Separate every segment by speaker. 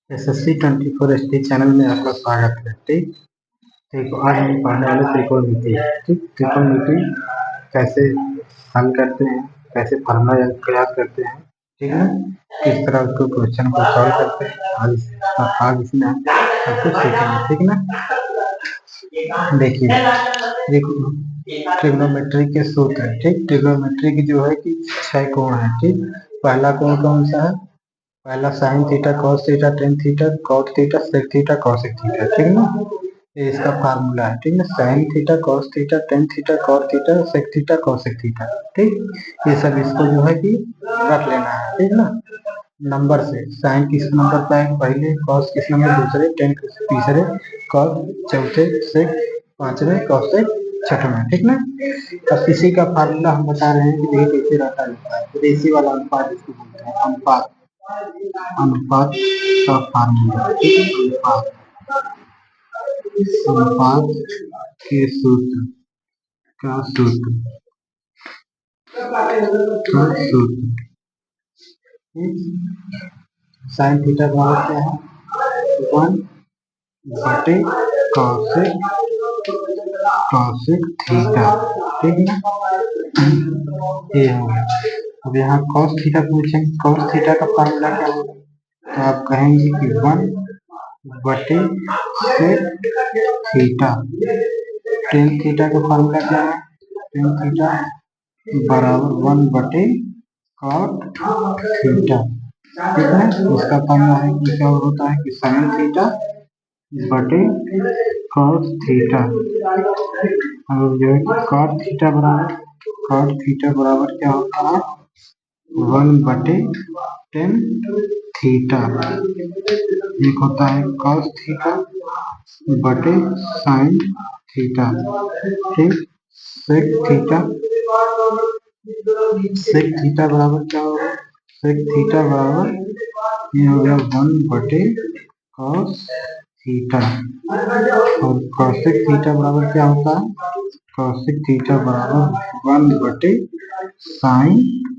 Speaker 1: SSC 24 ST channel में आपका स्वागत है। ठीक, तो आज हम पढ़ने वाले त्रिकोणमिति। ठीक, त्रिकोणमिति कैसे हल करते हैं, कैसे फार्मूला प्रयास करते हैं, ठीक है, किस तरह उसको क्वेश्चन को सॉल्व करते हैं, आज इसमें हम सब कुछ सीखेंगे। ठीक है ना। देखिए, ट्रिग्नोमेट्री के सूत्र। ठीक, ट्रिग्नोमेट्री की जो है कि 6 कोण है। ठीक, पहला कोण कौन सा है? पहला sine theta cos theta tan theta cot theta sec theta cosec theta. ठीक है ना, ये इसका फार्मूला है। ठीक है, sine theta cos theta tan theta cot theta sec theta cosec theta. ठीक, ये सब इसको जो है कि रख लेना है। ठीक है ना, नंबर से साइन किस नंबर पे आएगा पहले, कॉस किस नंबर दूसरे, टेन तीसरे, कॉट चौथे, सेक पांचवें, कॉसेक छठवें। ठीक ना, अब इसी का फार्मूला हम बता रहे हैं कि ये कैसे रहता है। विदेशी वाला अनुपात इसको बोलते हैं, अनुपात। अनुपात का फार्मूला, अनुपात अनुपात के सूत्र का सूत्र साइन थीटा बराबर क्या है? 1/cosec theta. ठीक है, ये हो गया। अब यहाँ cos थीटा पूछेंगे, cos थीटा का फार्मूला क्या होगा? तो आप कहेंगे कि 1/sec थीटा। टेन थीटा का फार्मूला क्या है? टेन थीटा बराबर 1/cot थीटा। ठीक है, इसका फार्मूला है कि क्या होता है कि साइन थीटा बटे cos थीटा। और जो है cot थीटा बराबर क्या होता है? 1/tan theta. एक होता है cos थीटा बटे साइन थीटा। ठीक, सेक थीटा बराबर क्या होगा? सेक थीटा बराबर ये हो गया 1/cos थीटा। और कॉसेक थीटा बराबर क्या होता है? कॉसेक थीटा बराबर 1/sin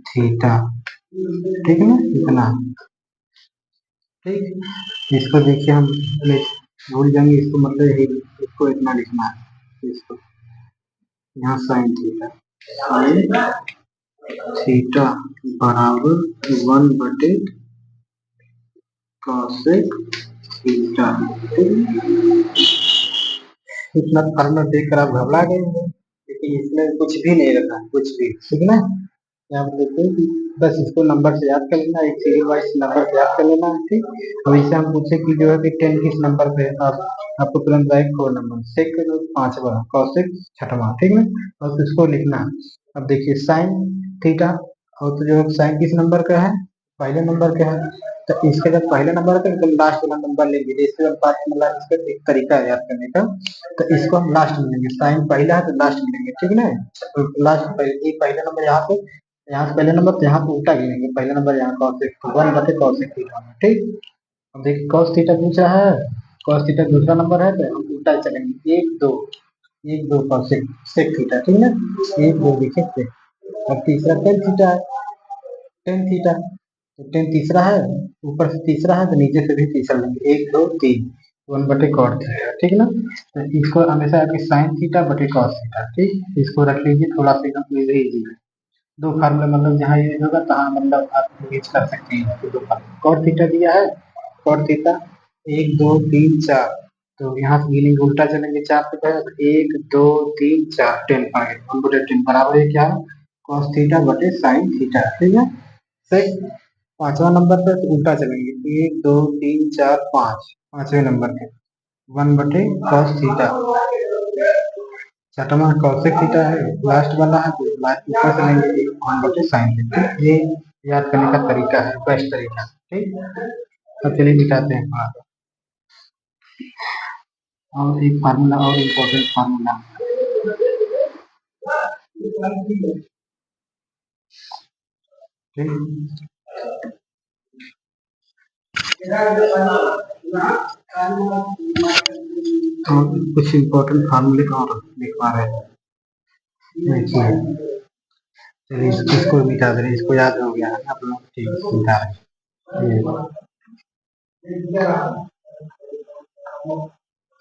Speaker 1: थीटा। ठीक है ना, इतना। ठीक, इसको देखिए हम भूल जाएंगे, इसको मतलब इसको इतना लिखना है। इसको यहाँ साइन थीटा बराबर 1/cosec थीटा। इतना फार्मूला देखकर आप घबरा गए होंगे, लेकिन इसमें कुछ भी नहीं रखा, कुछ भी। ठीक है ना, यहाँ पर देखते हैं कि बस इसको नंबर से याद कर लेना, एक सीरियल वाइज नंबर से याद कर लेना है। ठीक, अब इसे हम पूछे कि जो है कि 10 किस नंबर पे है, आपको तुरंत आएगा 4 नंबर, सेक 5वां, कॉसेक 6वां। ठीक है, और इसको लिखना है। अब देखिए साइन थीटा, और तो जो साइन किस नंबर का है? पहले नंबर का है। तो इसके जब पहले नंबर का एकदम लास्ट वाला नंबर लेंगे, इसके अनुपात मतलब इसका एक तरीका है याद करने का। तो इसको हम लास्ट में लेंगे, साइन पहला है तो लास्ट में लेंगे। ठीक है ना, तो लास्ट पहले नंबर यहाँ से पहले नंबर, तो यहाँ पे उल्टा गिनेंगे, पहले नंबर यहाँ cosec 1/cosec थीटा। ठीक, अब देखिए cos थीटा पूछ रहा है, cos थीटा दूसरा नंबर है तो हम उल्टा चलेंगे, 1 2 cosec sec थीटा। ठीक है ना, 1 2 लिखे थे। अब तीसरा tan थीटा है, tan थीटा, तो tan तीसरा है, ऊपर से तीसरा है तो नीचे से भी तीसरा लेंगे, 1 2 3 1/cot थीटा। ठीक है ना, तो इसको हमेशा आपके साइन थीटा बटे cos थीटा। ठीक, इसको रख लीजिए, थोड़ा सा एकदम इजी है। दो फार्मूला मतलब जहाँ यूज होगा तहाँ मतलब आप यूज कर सकते हैं। तो दो फार्मूला कॉट थीटा दिया है, कॉट थीटा 1 2 3 4, तो यहाँ से गिनेंगे, उल्टा चलेंगे, 4 से पहले 1 2 3 4 10 आ गया, 1/10 बराबर है क्या? cos थीटा बटे साइन थीटा। ठीक है, फिर 5वां नंबर पर उल्टा चलेंगे, 1 2 3 4 5, 5वें नंबर पे 1/cos थीटा। 6वां cosec थीटा है, लास्ट वाला है तो लास्ट ऊपर से लेंगे 1/sin थीटा। ये याद करने का तरीका है, बेस्ट तरीका। ठीक, तो चलिए दिखाते हैं। और एक फार्मूला और इम्पोर्टेंट फार्मूला। ठीक, तो कुछ इम्पोर्टेंट फार्मूले और लिख पा रहे हैं। देखिए, चलिए इसको मिटा दे रहे, इसको याद हो गया है आप लोग, ठीक है मिटा रहे।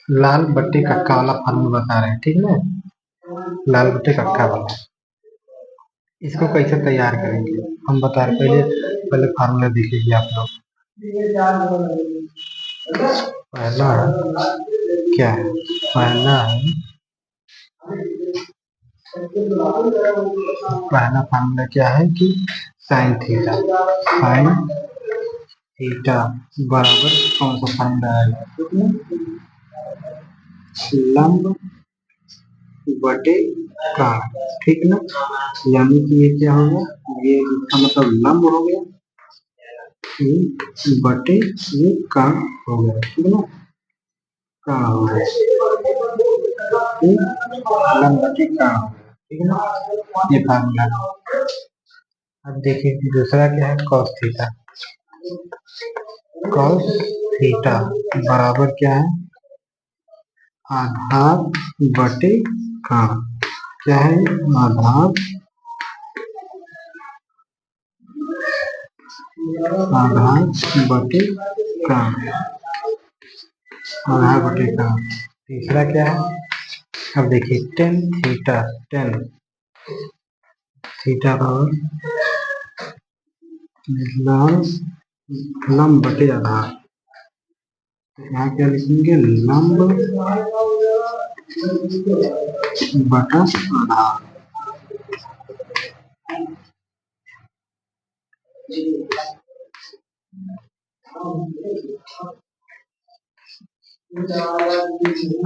Speaker 1: लाल बट्टे कक्का वाला फार्मूला बता रहे हैं, ठीक है ना, लाल बट्टे कक्का वाला। इसको कैसे तैयार करेंगे हम बता रहे, पहले पहले फार्मूला देख लीजिए आप लोग। पहला क्या है, पहला है, पहला फार्मूला क्या है कि साइन थीटा, साइन थीटा बराबर कौन सा फार्मूला है, लंब बटे काट, ठीक ना, यानी कि ये क्या होगा, ये इसका मतलब लंब हो गया, ये बटे ये काट हो गया, ठीक ना, का हो गया, लंब बटे का हो गया, ठीक है ना, ये फार्मूला। अब देखिए दूसरा क्या है, कॉस थीटा, कॉस थीटा बराबर क्या है, आधार बटे का, क्या है, आधार आधार बटे का, आधार बटे का। तीसरा क्या है, अब देखिए टेन थीटा, टेन थीटा बराबर लंब बटे आधार, तो यहाँ क्या लिखेंगे, लंब बटा आधार,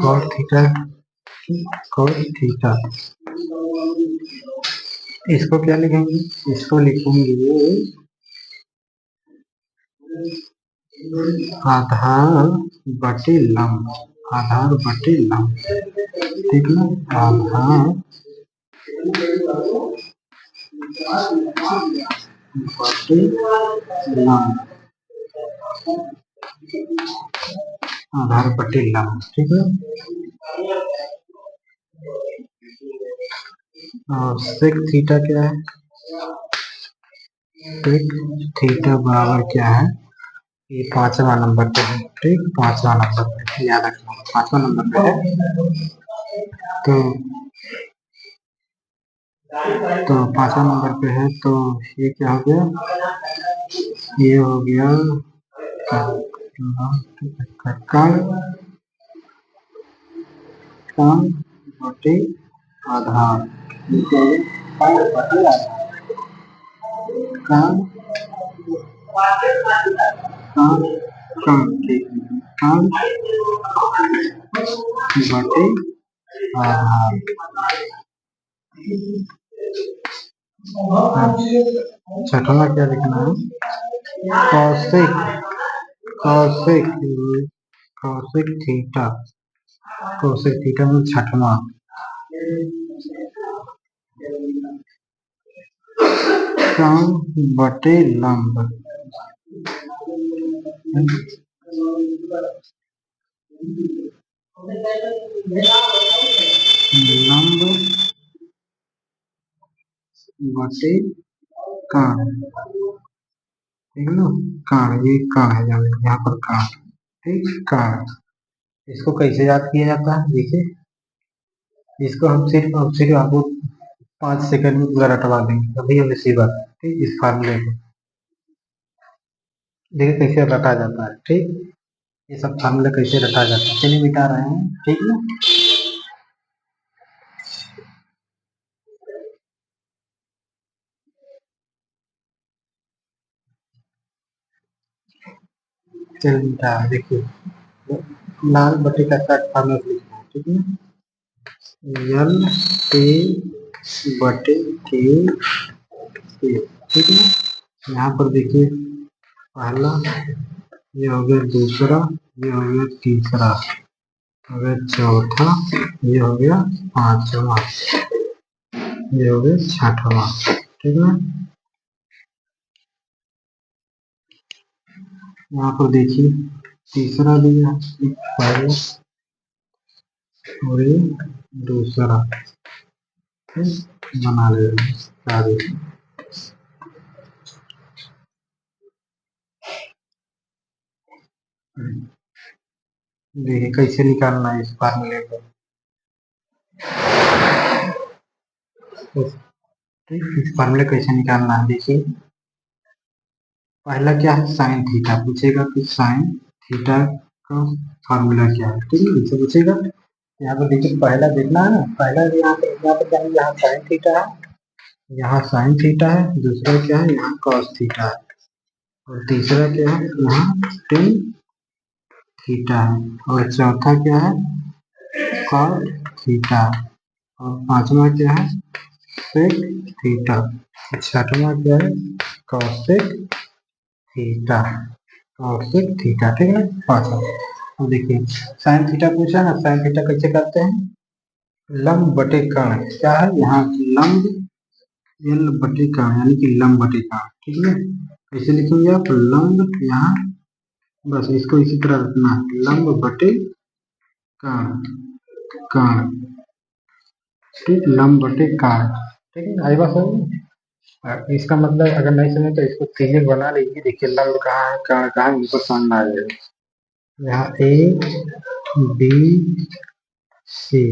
Speaker 1: कॉस थीटा, कॉस थीटा, इसको क्या लिखेंगे, इसको लिखेंगे आधार बटे लंब, आधार बटे लंब, ठीक ना, आधार बटे लंब, आधार बटे लंब, ठीक है। और सेक थीटा क्या है, सेक थीटा बराबर क्या है, ये पांचवा नंबर पे है, ठीक, पांचवा नंबर पे याद रखना, पांचवा नंबर पे है, तो पांचवा नंबर पे है, तो ये क्या हो गया, ये हो गया कण कण बटे आधार, कण बटे आधार, कण कण कण, ठीक है, कण बटे आधार। छठवा क्या लिखना है, कौशिक, कौशिक, कौशिक थीटा, कौशिक थीटा में छठवा, कण बटे लंब, लंब बटे कण, ठीक है ना, कण, ये कण है यहाँ पर कण, ठीक, कण। इसको कैसे याद किया जाता है, देखिए इसको हम सिर्फ आपको 5 सेकंड में पूरा रटवा देंगे, अभी हम इसी बात, ठीक, इस फार्मूले को देखिए कैसे रटा जाता है, ठीक, ये सब फार्मूला कैसे रटा जाता है, चलिए मिटा रहे हैं, ठीक ना। चलिए मिटा, देखिए लाल बटे का शर्ट फार्मूला लिखना है, ठीक है, यल के बटे के, ठीक है, यहाँ पर देखिए पहला, ये हो गया दूसरा, ये हो गया तीसरा, हो गया चौथा, ये हो गया पांचवा, ये हो गया छठवा, ठीक है। यहाँ पर देखिए तीसरा दिया, पहला और ये दूसरा, बना ले, देखिए कैसे निकालना है इस फार्मूले को। ठीक, इस फार्मूले कैसे निकालना है देखिए। पहला क्या है, साइन थीटा पूछेगा कि साइन थीटा का फार्मूला क्या है, ठीक है, इसे पूछेगा। यहाँ पर देखिए पहला देखना है ना, पहला यहाँ पर जाएंगे, यहाँ साइन थीटा है, यहाँ साइन थीटा है, दूसरा क्या है यहाँ कॉस थीटा है, और तीसरा क्या है यहाँ टेन थीटा है, और चौथा क्या है कॉट थीटा, और पांचवा क्या है सेक थीटा, छठवां क्या है कॉसेक थीटा, कॉसेक थीटा, ठीक है ना पांचवा। अब देखिए साइन थीटा पूछा ना, साइन थीटा कैसे करते हैं, लंब बटे कर्ण, क्या है यहाँ लंब, एल बटे कर्ण यानी कि लंब बटे कर्ण, ठीक है। कैसे लिखेंगे आप, लंब यहाँ बस इसको इसी तरह रखना है, लंब बटे कर्ण, कर्ण, ठीक, लंब बटे कर्ण, ठीक है, आई बात समझ। इसका मतलब अगर नहीं समझे तो इसको सीधे बना लीजिए, देखिए लंब कहाँ है कर्ण कहाँ है, इनको समझ आ जाएगा। यहाँ ए बी सी,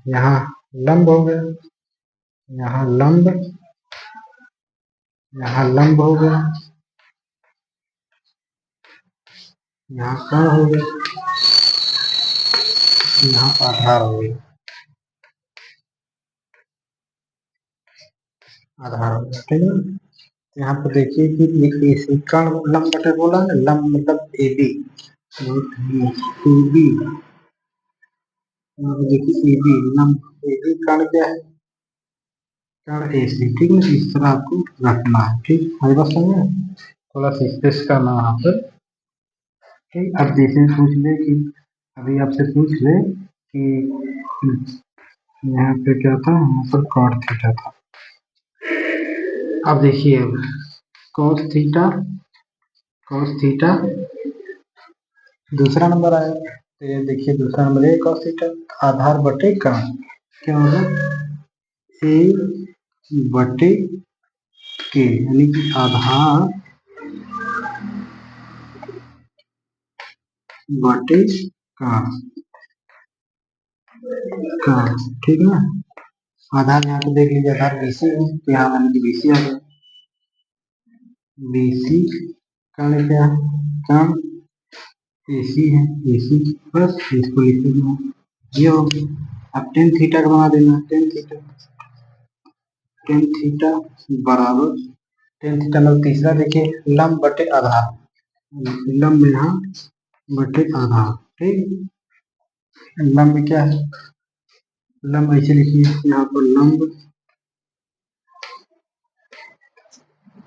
Speaker 1: यहाँ लंब हो गया, यहाँ लंब, यहाँ लंब हो गया, यहाँ कर्ण हो गया, यहाँ आधार हो गया, आधार हो गया, ठीक है। यहाँ पर देखिए कि एक कर्ण लंब बटे बोला ना, लंब मतलब ए बी, ए बी, देखिए ए बी लंब, ए बी कर्ण क्या है कर्ण ए सी, ठीक है, इस तरह आपको रखना है, ठीक, हमारी बात समझे, थोड़ा सा स्पेस करना यहाँ पर, ठीक। अब जैसे पूछ ले कि अभी आपसे पूछ ले कि यहाँ पे क्या था, यहाँ पर कॉट थीटा था। अब देखिए कॉस थीटा, कॉस थीटा दूसरा नंबर आया, तो ये देखिए दूसरा नंबर है कॉस थीटा, आधार बटे कर्ण, क्या होगा ए बटे के, यानी कि आधार बटे कर्ण, कर्ण, ठीक है ना। आधार यहाँ पे देख लीजिए, आधार बीसी है, तो यहाँ यानी कि बीसी आ गया, बीसी कर्ण क्या है कर्ण एसी है, एसी बस इसको लिख देना, ये हो गया। अब टेन थीटा का बना देना, टेन थीटा, टेन थीटा बराबर, टेन थीटा मतलब तीसरा देखिए लंब बटे आधार, लंब यहाँ बटे आधार, ठीक, लंब में क्या है, लंब ऐसे लिखिए यहाँ पर लंब,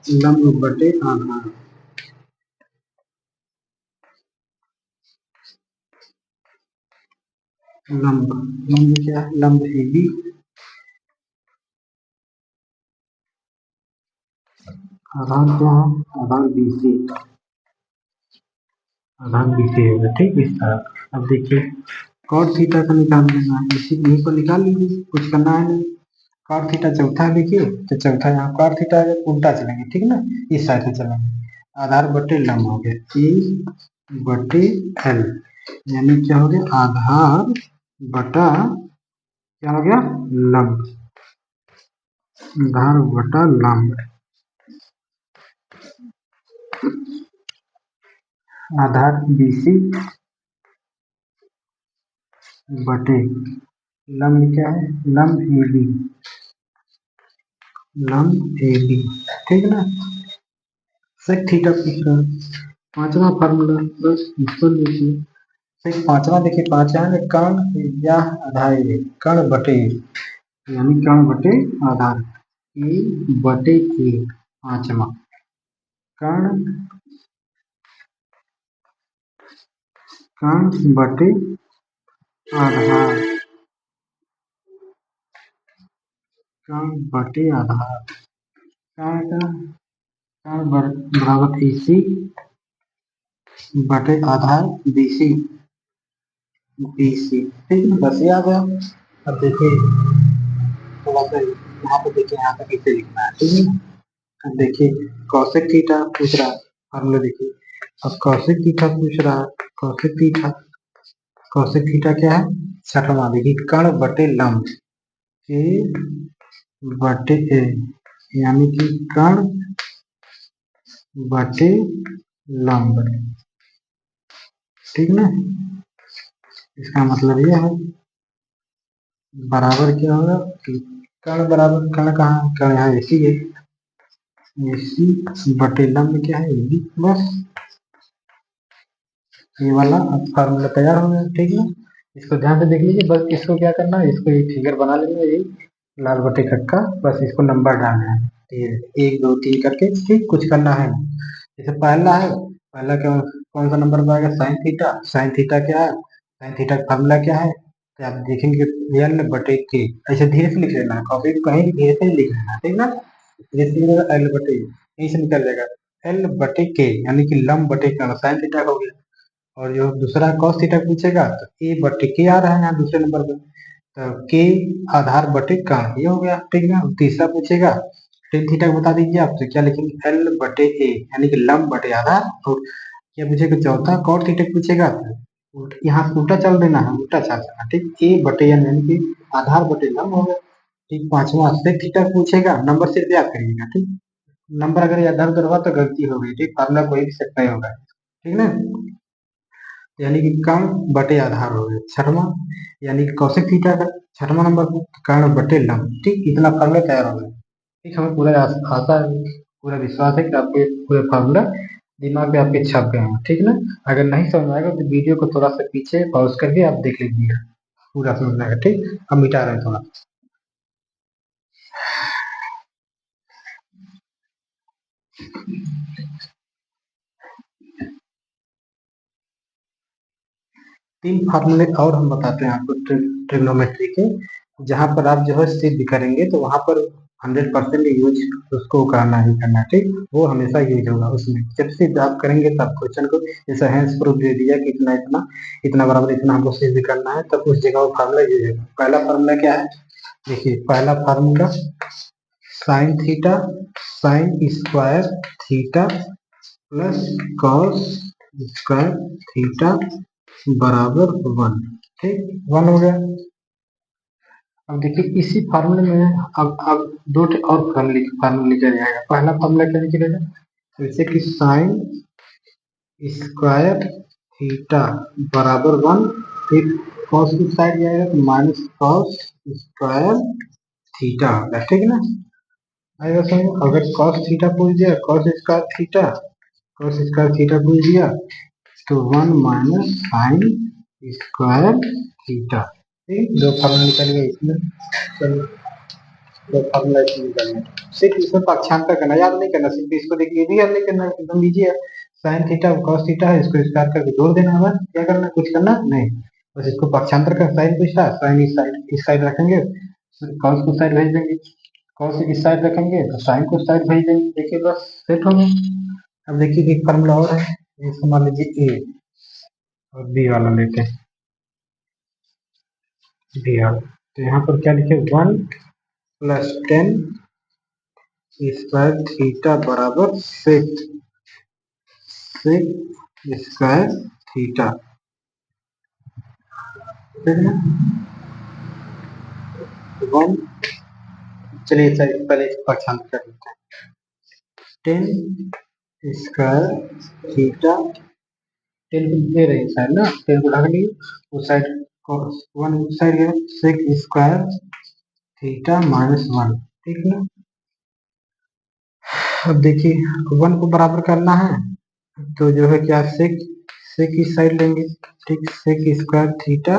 Speaker 1: लंब बटे आधार, लंब, लंब क्या है लंब ए बी, आधार क्या है आधार बी सी, आधार बी सी होगा, ठीक, इस तरह। अब देखिए कॉट थीटा का निकाल लेना है, इसी यहीं को निकाल लीजिए, कुछ करना है नहीं। कॉट थीटा चौथा है देखिए, तो चौथा यहाँ कॉट थीटा है, उल्टा चलेंगे, ठीक ना, इस साइड से चलेंगे, आधार बटे लंब हो गया ई बटे एल, यानी क्या हो गया आधार बटा क्या हो गया लंब, आधार बटा लंब, आधार बीसी बटे लंब क्या है लंब ए बी, लंब ए बी, ठीक ना। सेक थीटा पूछ रहा है, पांचवा फार्मूला बस इसको लिखिए, सेक पांचवा देखिए, पांचवा में कर्ण या आधार ए, कर्ण बटे यानी कर्ण बटे आधार, ए बटे के, पांचवा कर्ण, कर्ण बटे आधार, कर्ण बटे आधार, कर्ण का कर्ण बराबर एसी बटे आधार बीसी, बीसी, ठीक है, बस याद है। अब देखिए थोड़ा सा यहाँ पे देखिए, यहाँ तक इसे लिखना है, ठीक है। अब देखिए कौशिक थीटा पूछ रहा है, फॉर्मूला देखिए। अब कौशिक थीटा पूछ रहा है, कौशिक थीटा, कौशिक थीटा क्या है, छठवां देखिए, कर्ण बटे लंब के बटे ए, यानी कि कर्ण बटे लंब, ठीक ना। इसका मतलब यह है बराबर क्या होगा कि कर्ण बराबर, कर्ण कहाँ, कर्ण यहाँ एसी है, एसी बटे लंब क्या है, ए बी, बस ये वाला अब फार्मूला तैयार हो गया, ठीक है। इसको ध्यान से देख लीजिए, बस इसको क्या करना है, इसको एक फिगर बना लेंगे, ये लाल बटे खट्टा, बस इसको नंबर डालना है, ये 1 2 3 करके, ठीक, कुछ करना है जैसे पहला है, पहला क्या, कौन सा नंबर पाएगा, साइन थीटा, साइन थीटा क्या है, साइन थीटा का फार्मूला क्या है, तो आप देखेंगे एल बटे के, ऐसे धीरे से लिख लेना है, कॉपी कहीं भी धीरे से लिख लेना है, ठीक ना, जैसे एल बटे, यहीं से निकल जाएगा एल बटे के, यानी कि लंब बटे का साइन थीटा हो गया। और जो दूसरा cos थीटा पूछेगा तो ए बटे के आ रहा है यहाँ दूसरे नंबर पे, तो के आधार बटे कर्ण, ये हो गया, ठीक है। तीसरा पूछेगा टेन थीटा को बता दीजिए आप, तो क्या लिखेंगे एल बटे ए, यानी कि लंब बटे आधार। और क्या पूछेगा चौथा, cot थीटा पूछेगा तो यहाँ उल्टा चल देना है, उल्टा चल देना, ठीक, ए बटे एन, यानी कि आधार बटे लंब हो गया, ठीक। पांचवा sec थीटा पूछेगा, नंबर सिर्फ याद करिएगा, ठीक, नंबर अगर इधर उधर हुआ तो गलती हो गई, ठीक, फार्मूला कोई भी सेट नहीं होगा, ठीक ना। यानी कि कर्ण बटे आधार हो गया छठवां, यानी कि कौशिक थीटा का छठवां नंबर कर्ण बटे लंब, ठीक, इतना फार्मूला तैयार हो गया, ठीक। हमें पूरा आशा है, पूरा विश्वास है कि आपको ये पूरे फार्मूला दिमाग में आपके छप गए हैं, ठीक ना। अगर नहीं समझ आएगा तो वीडियो को थोड़ा सा पीछे पॉज करके आप देख लीजिएगा, पूरा समझ आएगा, ठीक। हम मिटा रहे हैं थोड़ा। 3 फार्मूले और हम बताते हैं आपको ट्रिग्नोमेट्री के, जहाँ पर आप जो है सिद्ध करेंगे तो वहां पर 100% यूज उसको करना ही करना है, ठीक, वो हमेशा यूज होगा उसमें, जब सिद्ध आप करेंगे तब क्वेश्चन को, जैसे हैंस प्रूफ दे दिया कि इतना इतना इतना बराबर इतना हमको सिद्ध करना है, तब उस जगह वो फार्मूला यूज होगा। पहला फार्मूला क्या है, देखिए पहला formula sine theta, sine square theta plus cos square theta बराबर 1, ठीक, 1 हो गया। अब देखिए इसी फार्मूले में अब और फार्मूले लिखा जाएगा। पहला फार्मूला क्या लिखेगा, जैसे कि साइन स्क्वायर थीटा बराबर 1, फिर कॉस की साइड जाएगा तो माइनस कॉस स्क्वायर थीटा होगा, ठीक है ना। आएगा समझ, अगर कॉस थीटा पूछ दिया, cos square theta, cos square theta पूछ दिया तो 1 माइनस साइन स्क्वायर थीटा, ठीक, दो फार्मूला निकल गए इसमें। चलो दो फार्मूला इसमें निकल गए, सिर्फ इसमें पक्षांतर करना, याद नहीं करना, सिर्फ इसको देखिए, ये भी याद नहीं करना, एकदम लीजिए साइन थीटा कॉस थीटा है, इसको स्क्वायर करके जोड़ देना है, बस क्या करना, कुछ करना नहीं, बस इसको पक्षांतर का साइन पूछा, साइन इस साइड रखेंगे, कॉस को साइड भेज देंगे, कॉस इस साइड रखेंगे तो साइन को साइड भेज देंगे, देखिए बस सेट हो गया। अब देखिए एक फार्मूला और है, इसको मान लीजिए ए और बी वाला लेते हैं, बी वाला, तो यहाँ पर क्या लिखे 1 प्लस 10 स्क्वायर थीटा बराबर सेक स्क्वायर थीटा, ठीक है। 1, चलिए सर पहले इस पक्षांतर कर लेते हैं, 10 स्क्वायर थीटा, 10 को दे रहे हैं साइड ना, 10 को ढक लिए उस साइड, 1 उस साइड गया, सेक स्क्वायर थीटा माइनस 1, ठीक ना। अब देखिए 1 को बराबर करना है तो जो है क्या, सेक सेक इस साइड लेंगे, ठीक, सेक स्क्वायर थीटा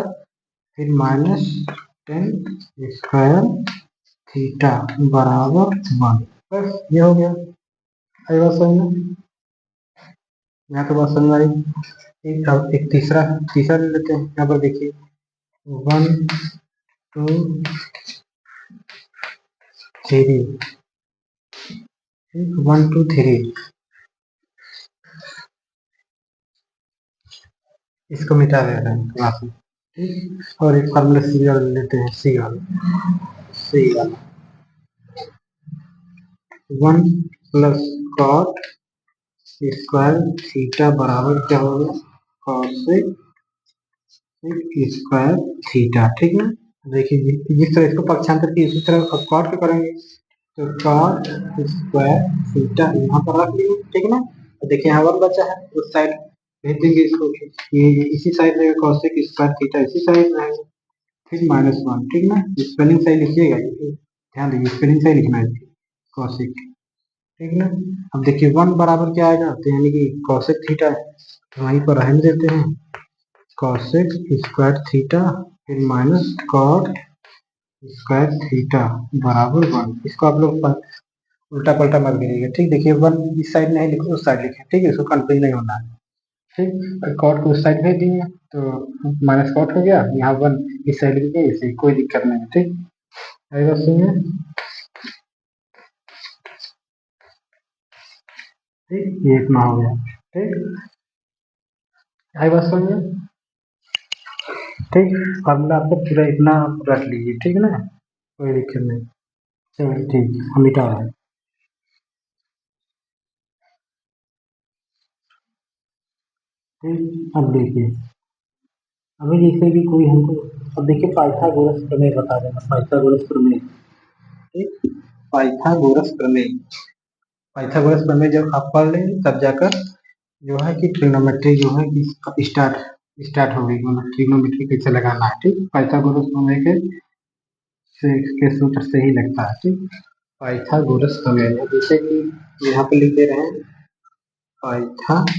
Speaker 1: फिर माइनस 10 स्क्वायर थीटा बराबर 1, बस ये हो गया। आई बात समझ में, यहाँ तो बात समझ आई। अब एक तीसरा तीसरा ले लेते हैं, यहाँ पर देखिए 1 2 3, 1 2 3, इसको मिटा दे रहे हैं क्लास में, ठीक, और एक फार्मूला सी वाला लेते हैं, सी वाला, सी वाला 1 प्लस कॉट स्क्वायर थीटा बराबर क्या होगा, कॉसेक स्क्वायर थीटा। ठीक ना, देखिए जिस तरह इसको पक्षांतर की इसी तरह अब कॉट के करेंगे, तो कॉट स्क्वायर थीटा यहाँ पर रख लिए। ठीक ना, तो देखिए यहाँ वन बचा है, उस साइड भेज देंगे इसको, ये इसी साइड रहेगा, कॉसेक स्क्वायर थीटा इसी साइड रहेगा, फिर -1। ठीक ना, स्पेलिंग सही लिखिएगा, ध्यान दीजिए स्पेलिंग सही लिखना है कॉसेक। ठीक ना, अब देखिए वन बराबर क्या आएगा, तो यानी कि कॉसेक थीटा, तो वहीं पर रहने देते हैं, कॉसेक स्क्वायर थीटा फिर माइनस कॉट स्क्वायर थीटा बराबर 1। इसको आप लोग उल्टा पलटा मत गिरिएगा। ठीक, देखिए वन इस साइड नहीं लिखो, उस साइड लिखे। ठीक है, इसको कंफ्यूज नहीं होना है। ठीक, कॉट को उस साइड भेज दिए तो माइनस कॉट हो गया, यहाँ वन इस साइड लिख दिए, इसे कोई दिक्कत नहीं है। ठीक, आई बात सुनिए। ठीक, ये इतना हो गया। ठीक, आई बात सुनिए। ठीक, फार्मूला आपको पूरा इतना रख लीजिए। ठीक ना, कोई दिक्कत नहीं। चलिए ठीक, हम मिटा रहे हैं। ठीक, अब देखिए, अभी जैसे कि कोई हमको, अब देखिए पाइथागोरस प्रमेय बता देना, पाइथागोरस प्रमेय। ठीक, पाइथागोरस प्रमेय, पाइथागोरस प्रमेय जब आप पढ़ लेंगे तब जाकर जो है कि ट्रिग्नोमेट्री जो है कि स्टार्ट हो गई, मतलब ट्रिग्नोमेट्री कैसे लगाना है। ठीक, पाइथागोरस प्रमेय के सूत्र से ही लगता है। ठीक, पाइथागोरस प्रमेय जैसे कि यहाँ पे लिख दे रहे हैं, पाइथागोरस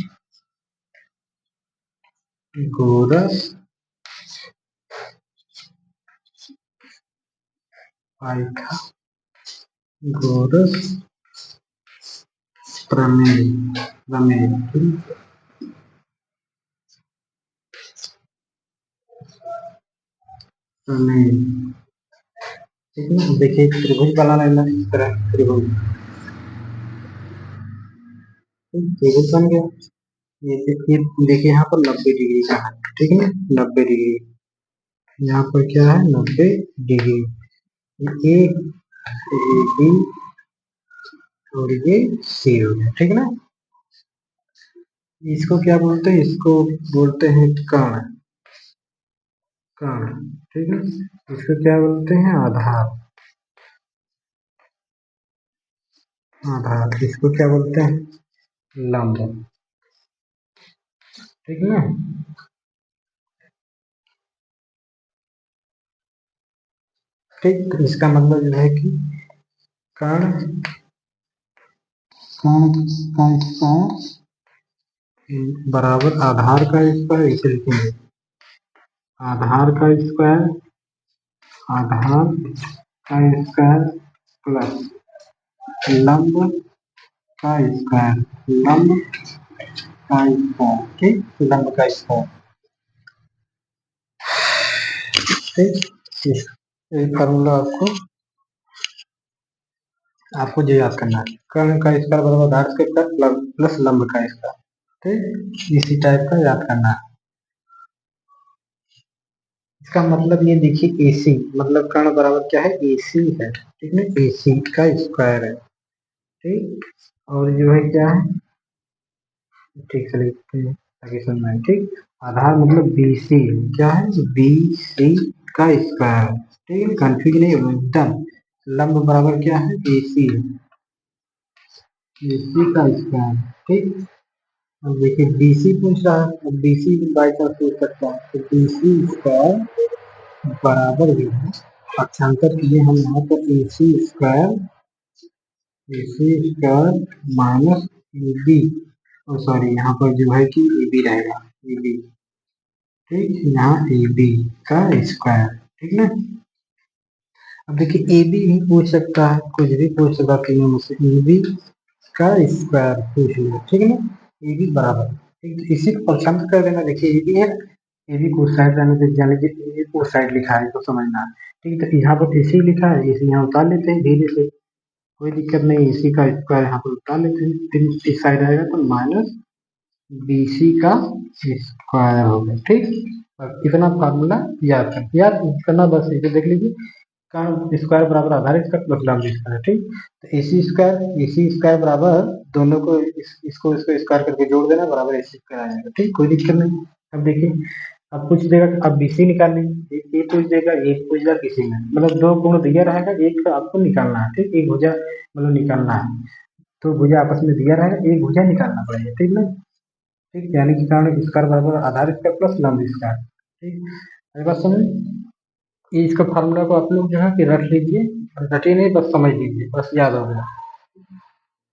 Speaker 1: पाइथागोरस प्रमेय प्रमेय प्रमेय। ठीक है, देखिए त्रिभुज बनाना है ना, इस तरह त्रिभुज, त्रिभुज बन गया। ये देखिए यहाँ पर 90 डिग्री का है। ठीक है ना, 90 डिग्री, यहाँ पर क्या है 90 डिग्री, ये बी और ये सी हो गया। ठीक है ना, इसको क्या बोलते हैं, इसको बोलते हैं कर्ण, कर्ण। ठीक है, इसको क्या बोलते हैं, आधार, आधार। इसको क्या बोलते हैं, लंब। ठीक है ना, ठीक, तो इसका मतलब जो है कि कर्ण, कर्ण का स्क्वायर बराबर आधार का स्क्वायर, इसे लिखेंगे आधार का स्क्वायर, आधार का स्क्वायर प्लस लंब का स्क्वायर, लंब का स्क्वायर। ठीक, लंब का स्क्वायर। ठीक, ये फार्मूला आपको जो याद करना है, कर्ण का स्क्वायर बराबर आधार का स्क्वायर प्लस लंब का स्क्वायर। ठीक, इसी टाइप का याद करना है। इसका मतलब ये देखिए AC, मतलब कर्ण बराबर क्या है, AC है। ठीक है, AC का स्क्वायर है। ठीक, और जो है क्या है, ठीक से लिखते हैं ताकि समझ में आए। ठीक, आधार मतलब BC, क्या है BC का स्क्वायर। ठीक है, कंफ्यूज नहीं होगा एकदम। लंब बराबर क्या है, AC है, AC का स्क्वायर। ठीक, अब देखिए BC पूछ रहा है, अब BC बाई चांस पूछ सकता है, तो BC स्क्वायर बराबर भी है, पक्षांतर किए हम यहाँ पर AC स्क्वायर माइनस AB, और सॉरी यहाँ पर जो है कि AB रहेगा, AB। ठीक, यहाँ AB का स्क्वायर। ठीक ना, अब देखिए AB भी पूछ सकता है, कुछ भी पूछ सकता है, तीनों में से AB का स्क्वायर पूछ लिया। ठीक है ना, AB बराबर, ठीक, इसी को पक्षांतर कर देना। देखिए AB है, AB को उस साइड रहने से, यानी कि उस साइड लिखा है तो समझना है। ठीक, तो यहाँ पर AC लिखा है, इसे यहाँ उतार लेते हैं धीरे से, कोई दिक्कत नहीं, इसी का स्क्वायर यहाँ पर उतार लेते हैं, फिर इस साइड आएगा तो माइनस BC का स्क्वायर होगा। ठीक, अब इतना फार्मूला याद करना, बस इसे देख लीजिए, कारण स्क्वायर बराबर आधार स्क्वायर प्लस लंब स्क्वायर, ठीक। तो AC स्क्वायर बराबर दोनों को इसको स्क्वायर करके जोड़ देना बराबर AC स्क्वायर आ जाएगा, ठीक, कोई दिक्कत नहीं। अब देखिए, अब पूछ देगा अब BC निकालनी, ये पूछ देगा, ये पूछ देगा, किसी में मतलब दो कोण दिया रहेगा, एक का आपको निकालना है, ठीक, एक भुजा मतलब निकालना है, तो भुजा आपस में दिया रहेगा, एक भुजा निकालना पड़ेगा, ठीक ना, ठीक, यानी कि कारण स्क्वायर बराबर आधार स्क्वायर प्लस लंब स्क्वायर, ठीक। अरे बात समझ, ये इसका फार्मूला को आप लोग जो है कि रख लीजिए, रटिए नहीं, बस समझ लीजिए, बस याद हो गया।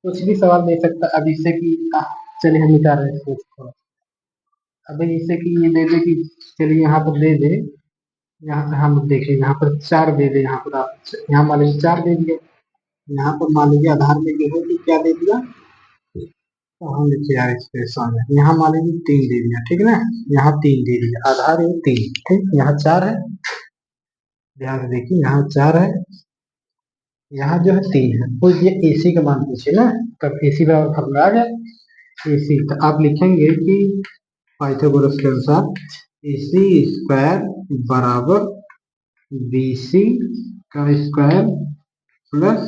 Speaker 1: कुछ भी सवाल दे सकता अब इससे कि चलिए हम मिटा रहे हैं इसको, अभी इससे कि ये दे दे कि चलिए यहाँ पर दे दे, यहाँ पर हम देखिए यहाँ पर 4 दे दे, यहाँ पर आप यहाँ मान लीजिए 4 दे दिया, यहाँ पर मान लीजिए आधार में जो है कि क्या दे दिया, तो हम लिखे यार एक्सप्रेशन है, यहाँ मान लीजिए 3 दे दिया, ठीक ना, यहाँ 3 दे दिया, आधार है 3, ठीक, यहाँ 4 है, ध्यान से देखिए यहाँ 4 है, यहाँ जो है 3 है, तो ये AC का मान पूछे ना, तब AC का फॉर्मूला आ गया, AC तो आप लिखेंगे कि पाइथागोरस के अनुसार AC स्क्वायर बराबर BC का स्क्वायर प्लस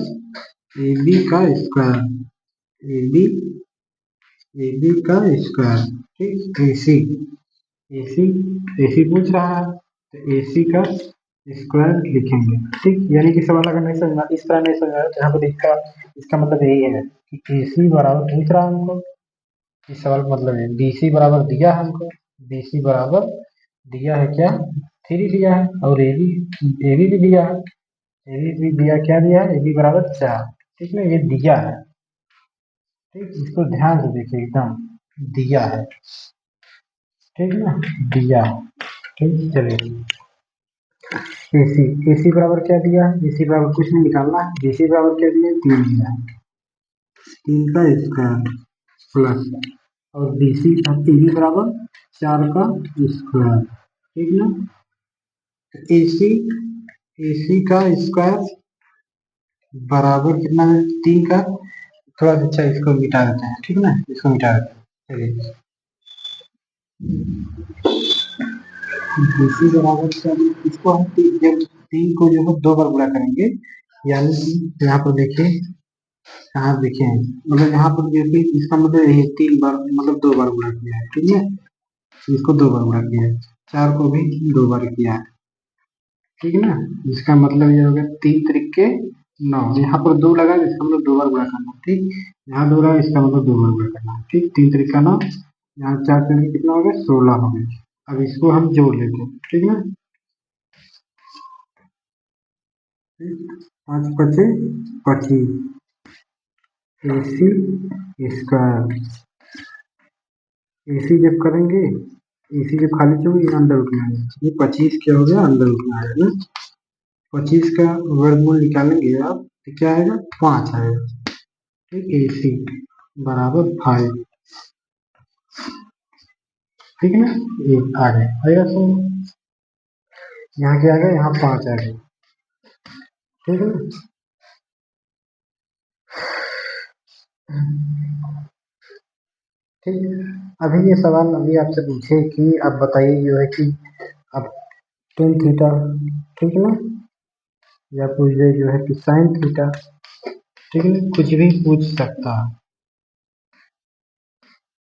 Speaker 1: AB का स्क्वायर, AB AB का स्क्वायर, ठीक, AC AC AC पूछ रहा है तो AC का स्क्वायर लिखेंगे, ठीक, यानी कि सवाल अगर नहीं समझना, इस तरह नहीं समझा तो यहाँ पर इसका मतलब यही है कि AC बराबर पूछ रहा है हमको, इस सवाल का मतलब है BC बराबर दिया है हमको, BC बराबर दिया है क्या, 3 दिया है, और AB भी दिया है, AB भी दिया, क्या दिया है, AB बराबर 4, ठीक ना, ये दिया है, ठीक, इसको ध्यान से देखिए एकदम दिया है, ठीक ना, दिया है, ठीक, चलिए AC बराबर क्या दिया है, AC बराबर कुछ नहीं निकालना है, BC बराबर क्या दिया है, 3 दिया है, 3 का स्क्वायर प्लस और BC AB बराबर 4 का स्क्वायर, ठीक ना, AC AC का स्क्वायर बराबर कितना है, 3 का, थोड़ा सा अच्छा इसको मिटा देते हैं, ठीक ना, इसको मिटा देते हैं, चलिए BC बराबर क्या, इसको हम जब 3 को जो है 2 बार गुणा करेंगे, यानी कि यहाँ पर देखिए, यहाँ देखिए मतलब यहाँ पर देखिए इसका मतलब यही है, 3 बार मतलब 2 बार गुणा किया है, ठीक है, इसको 2 बार गुणा किया है, 4 को भी 2 बार किया है, ठीक है ना, इसका मतलब ये हो गया 3 त्रिके 9, यहाँ पर 2 लगा इसका मतलब 2 बार गुणा करना, ठीक, यहाँ 2 लगा इसका मतलब 2 बार गुणा करना, ठीक, 3 त्रिका 9, यहाँ 4 त्रिके कितना हो गया, 16 हो गया, अब इसको हम जोड़ लेते हैं, ठीक ना, 5 पचे 25, AC स्क्वायर, AC जब करेंगे, AC जब खाली छोड़ेंगे अंडर रूट में आ जाएगा, ये 25 क्या हो गया, अंडर रूट में आ जाएगा, 25 का वर्गमूल निकालेंगे आप तो क्या आएगा, 5 आएगा, ठीक, AC बराबर 5, ठीक है ना, ये आ गया, आएगा सो यहाँ क्या आ गया, यहाँ 5 आ गया, ठीक है ना, ठीक है। अभी ये सवाल अभी आपसे पूछे कि अब बताइए जो है कि अब टेन थीटा, ठीक है ना, या पूछ दे जो है कि साइन थीटा, ठीक है, कुछ भी पूछ सकता है,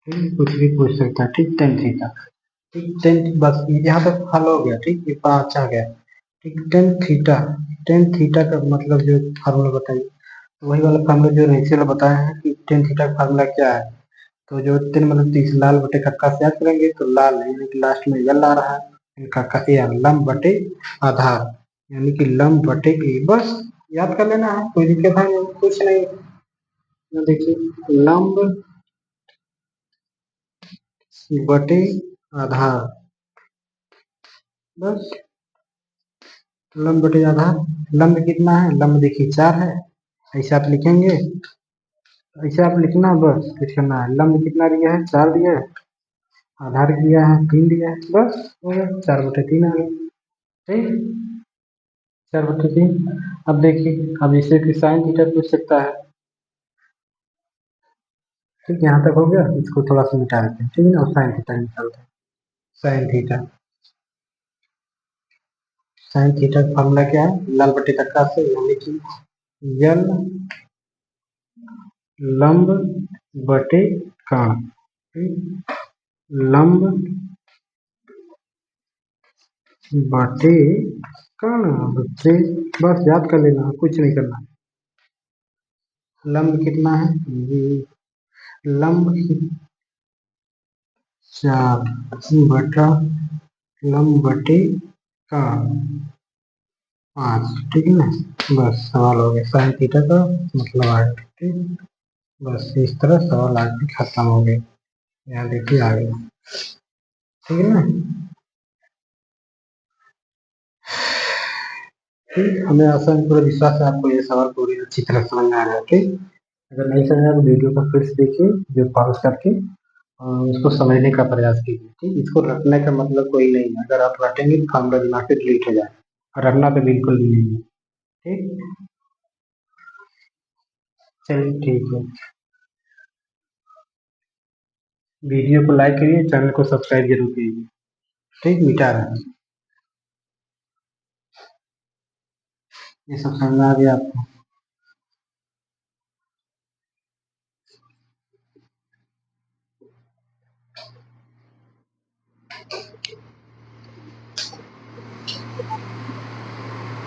Speaker 1: ठीक, कुछ भी पूछ सकता है, ठीक, टेन थीटा, ठीक, टेन बस यहाँ तक हल हो गया, ठीक, ये 5 आ गया, ठीक, टेन थीटा का मतलब जो फार्मूला बताइए, तो वही वाला फार्मूला जो रेशियो बताया है कि टेन थीटा का फार्मूला क्या है, तो जो 3 मतलब 30 लाल बटे कक्का से याद करेंगे तो लाल यानी कि लास्ट में यल आ रहा है, कक्का ए लंब बटे आधार, यानी कि लंब बटे ए, बस याद कर लेना है, कोई दिक्कत है नहीं, कुछ नहीं, देखिए लंब बटे आधार, बस लंब बटे आधार, लंब कितना है, लंब देखिए 4 है, ऐसे आप लिखेंगे, ऐसे आप लिखना, बस कुछ करना है, लंब कितना दिया है, 4 दिया है, आधार दिया है 3 दिया है, बस हो गया, 4/3 आ गया, ठीक, 4/3, अब देखिए अब इसे कि साइन थीटा पूछ सकता है, ठीक, यहाँ तक हो गया, इसको थोड़ा सा मिटा देते हैं, ठीक है ना, और साइन थीटा निकालते हैं, साइन थीटा साइन थीटा का फॉर्मूला क्या है, लाल बटे तक्का से, यानी कि यल लंब बटे कर्ण, लंब बटे कर्ण बच्चे, बस याद कर लेना, कुछ नहीं करना। लंब कितना है, ये लंब 4 बटा लंब बटे कर्ण 5, ठीक है ना। बस सवाल हो गया, साइन थीटा का मतलब आ गया, ठीक। बस इस तरह सवाल आगे खत्म हो गए। यहाँ देखिए आ गया, ठीक है ना। ठीक, हमें आशा है, पूरा विश्वास है आपको ये सवाल पूरी अच्छी तरह समझ में आ रहा है, ठीक। अगर नहीं समझ आया तो वीडियो को फिर से देखिए, जो पॉज करके उसको समझने का प्रयास कीजिए, ठीक। इसको रटने का मतलब कोई नहीं है, अगर आप रटेंगे तो फॉर्मूला दिमाग से डिलीट हो जाए, और रटना तो बिल्कुल भी नहीं है, ठीक। चलिए ठीक है, वीडियो को लाइक करिए, चैनल को सब्सक्राइब जरूर कीजिए, ठीक। मिटा रहा है, ये सब समझ में आ गया आपको।